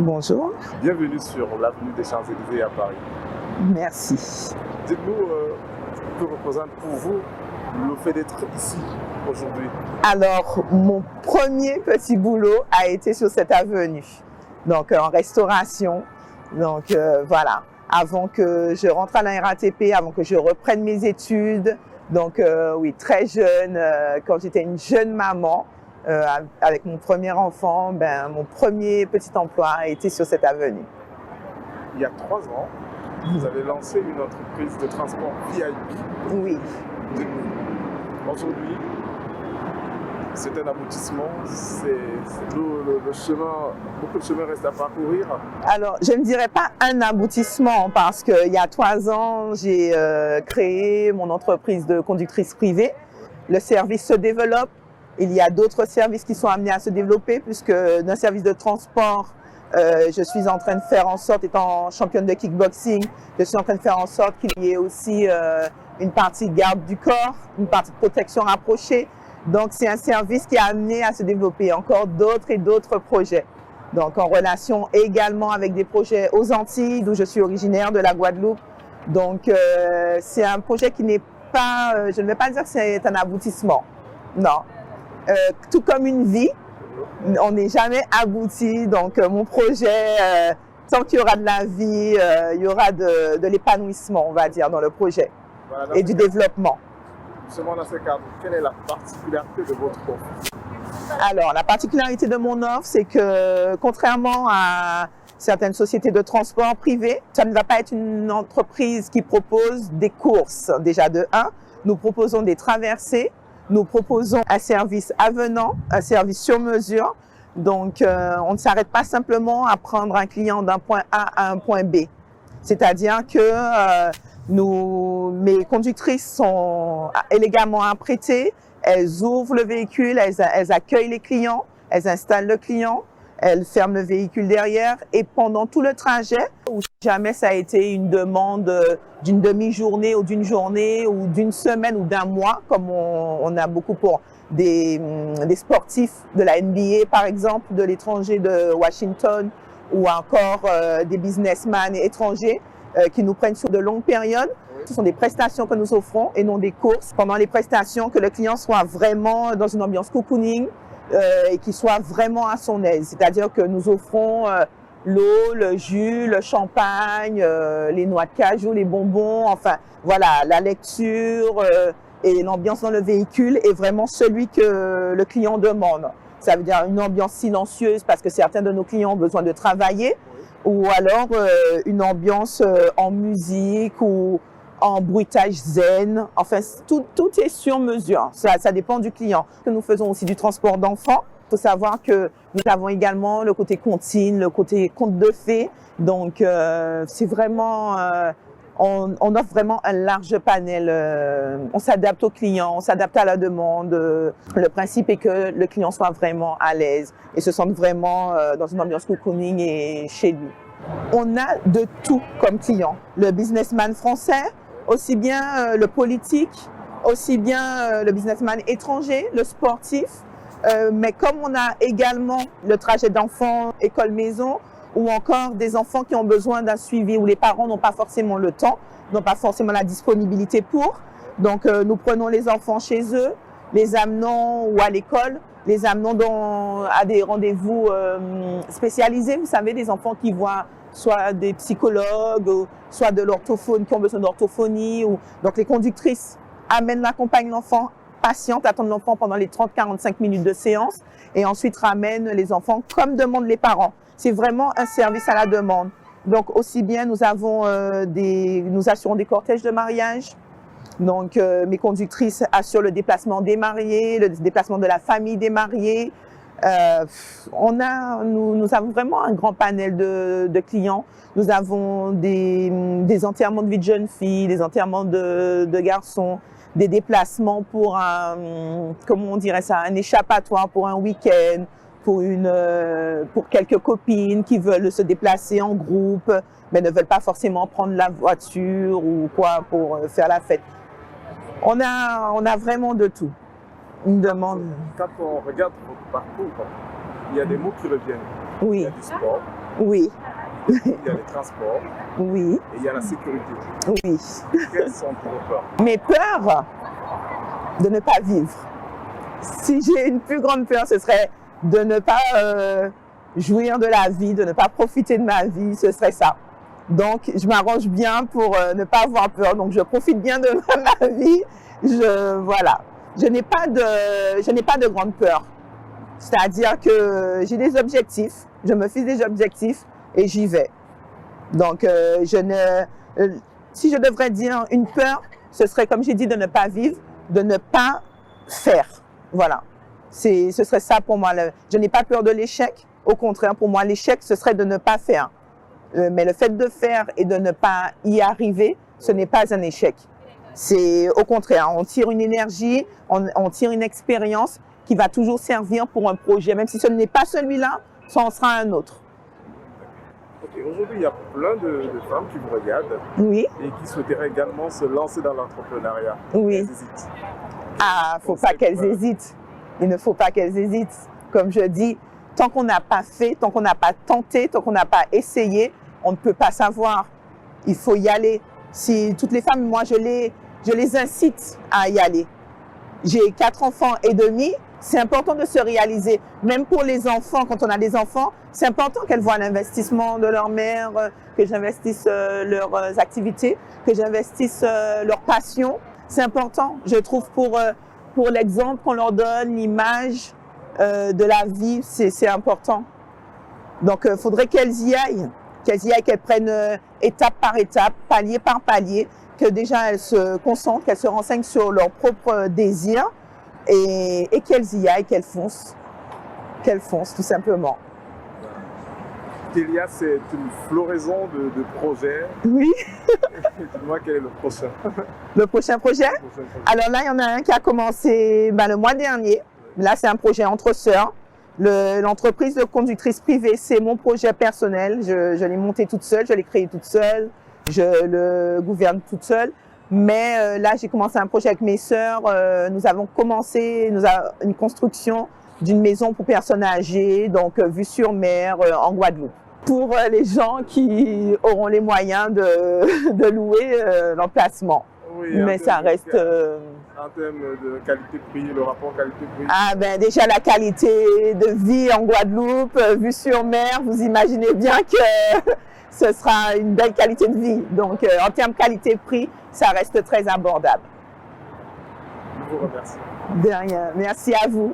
Bonjour. Bienvenue sur l'avenue des Champs-Élysées à Paris. Merci. Dites-nous, que représente pour vous le fait d'être ici aujourd'hui? Alors, mon premier petit boulot a été sur cette avenue, donc en restauration. Donc voilà, avant que je rentre à la RATP, avant que je reprenne mes études. Donc oui, très jeune, quand j'étais une jeune maman, avec mon premier enfant, mon premier petit emploi a été sur cette avenue. Il y a 3 ans, vous avez lancé une entreprise de transport VIP. Oui. Aujourd'hui, c'est un aboutissement, le chemin, beaucoup de chemin reste à parcourir. Alors, je ne dirais pas un aboutissement parce qu'il y a 3 ans, j'ai créé mon entreprise de conductrice privée. Le service se développe. Il y a d'autres services qui sont amenés à se développer puisque d'un service de transport, je suis en train de faire en sorte, étant championne de kickboxing, je suis en train de faire en sorte qu'il y ait aussi une partie garde du corps, une partie de protection rapprochée. Donc, c'est un service qui est amené à se développer. Encore d'autres et d'autres projets. Donc, en relation également avec des projets aux Antilles, d'où je suis originaire, de la Guadeloupe. Donc, c'est un projet qui n'est pas, je ne vais pas dire que c'est un aboutissement. Non. Tout comme une vie, on n'est jamais abouti. Donc, mon projet, tant qu'il y aura de la vie, il y aura de l'épanouissement, on va dire, dans le projet, voilà, et du développement. Justement, dans ce cadre, quelle est la particularité de votre offre? Alors, la particularité de mon offre, c'est que contrairement à certaines sociétés de transport privées, ça ne va pas être une entreprise qui propose des courses. Déjà de 1, nous proposons des traversées, nous proposons un service avenant, un service sur mesure. Donc, on ne s'arrête pas simplement à prendre un client d'un point A à un point B. C'est-à-dire que mes conductrices sont élégamment apprêtées, elles ouvrent le véhicule, elles accueillent les clients, elles installent le client, elles ferment le véhicule derrière et pendant tout le trajet, ou jamais ça a été une demande d'une demi-journée ou d'une journée ou d'une semaine ou d'un mois, comme on a beaucoup pour des sportifs de la NBA par exemple, de l'étranger de Washington ou encore des businessmen étrangers qui nous prennent sur de longues périodes. Ce sont des prestations que nous offrons et non des courses. Pendant les prestations, que le client soit vraiment dans une ambiance cocooning et qu'il soit vraiment à son aise. C'est-à-dire que nous offrons l'eau, le jus, le champagne, les noix de cajou, les bonbons, enfin voilà, la lecture et l'ambiance dans le véhicule est vraiment celui que le client demande. Ça veut dire une ambiance silencieuse parce que certains de nos clients ont besoin de travailler, ou alors une ambiance en musique ou en bruitage zen. Enfin, tout est sur mesure. Ça dépend du client. Nous faisons aussi du transport d'enfants. Il faut savoir que nous avons également le côté comptine, le côté conte de fées. Donc, c'est vraiment... on offre vraiment un large panel. On s'adapte aux clients, on s'adapte à la demande. Le principe est que le client soit vraiment à l'aise et se sente vraiment dans une ambiance cocooning et chez lui. On a de tout comme client. Le businessman français, aussi bien le politique, aussi bien le businessman étranger, le sportif. Mais comme on a également le trajet d'enfants école-maison, ou encore des enfants qui ont besoin d'un suivi où les parents n'ont pas forcément le temps, n'ont pas forcément la disponibilité pour. Donc nous prenons les enfants chez eux, les amenons ou à l'école, les amenons à des rendez-vous spécialisés. Vous savez, des enfants qui voient soit des psychologues, soit de l'orthophone, qui ont besoin d'orthophonie. Donc les conductrices accompagnent l'enfant, patientent, attendent l'enfant pendant les 30-45 minutes de séance et ensuite ramènent les enfants comme demandent les parents. C'est vraiment un service à la demande. Donc aussi bien nous assurons des cortèges de mariage. Donc mes conductrices assurent le déplacement des mariés, le déplacement de la famille des mariés. Nous avons vraiment un grand panel de clients. Nous avons des enterrements de vie de jeunes filles, des enterrements de garçons, des déplacements pour un échappatoire pour un week-end, pour quelques copines qui veulent se déplacer en groupe, mais ne veulent pas forcément prendre la voiture ou quoi pour faire la fête. On a vraiment de tout. Une demande. Quand on regarde votre parcours, il y a des mots qui reviennent. Oui. Il y a du sport, Oui, Il y a les transports oui, et il y a la sécurité. oui. Quelles sont vos peurs? Mes peurs de ne pas vivre. Si j'ai une plus grande peur, ce serait de ne pas jouir de la vie, de ne pas profiter de ma vie, ce serait ça. Donc, je m'arrange bien pour ne pas avoir peur. Donc, je profite bien de ma vie. Voilà. Je n'ai pas de grande peur. C'est-à-dire que j'ai des objectifs, je me fixe des objectifs et j'y vais. Donc, si je devrais dire une peur, ce serait, comme j'ai dit, de ne pas vivre, de ne pas faire. Voilà. Ce serait ça pour moi. Je n'ai pas peur de l'échec. Au contraire, pour moi, l'échec, ce serait de ne pas faire. Mais le fait de faire et de ne pas y arriver, ce n'est pas un échec. C'est au contraire, on tire une énergie, on tire une expérience qui va toujours servir pour un projet. Même si ce n'est pas celui-là, ça en sera un autre. Okay. Aujourd'hui, il y a plein de femmes qui vous regardent Oui. et qui souhaiteraient également se lancer dans l'entrepreneuriat. Oui. Elles hésitent. Ah, faut pas qu'elles hésitent. Il ne faut pas qu'elles hésitent. Comme je dis, tant qu'on n'a pas fait, tant qu'on n'a pas tenté, tant qu'on n'a pas essayé, on ne peut pas savoir. Il faut y aller. Si toutes les femmes, moi, je les incite à y aller. J'ai 4 enfants et demi. C'est important de se réaliser. Même pour les enfants, quand on a des enfants, c'est important qu'elles voient l'investissement de leur mère, que j'investisse leurs activités, que j'investisse leur passion. C'est important, je trouve, pour l'exemple qu'on leur donne, l'image de la vie, c'est important. Donc, il faudrait qu'elles y aillent, qu'elles prennent étape par étape, palier par palier, que déjà elles se concentrent, qu'elles se renseignent sur leurs propres désirs et qu'elles y aillent, qu'elles foncent tout simplement. Kélia, c'est une floraison de projets. Oui. Dis-moi quel est le prochain. Le prochain projet? Alors là, il y en a un qui a commencé le mois dernier. Là, c'est un projet entre sœurs. L'entreprise de conductrice privée, c'est mon projet personnel. Je l'ai monté toute seule, je l'ai créé toute seule, je le gouverne toute seule. Mais là, j'ai commencé un projet avec mes sœurs. Nous avons commencé une construction d'une maison pour personnes âgées, donc vue sur mer en Guadeloupe. Pour les gens qui auront les moyens de louer l'emplacement. Oui, mais ça reste... En termes de qualité-prix, le rapport qualité-prix. Ah ben déjà la qualité de vie en Guadeloupe, vue sur mer, vous imaginez bien que ce sera une belle qualité de vie. Donc en termes qualité-prix, ça reste très abordable. Je vous remercie. De rien, merci à vous.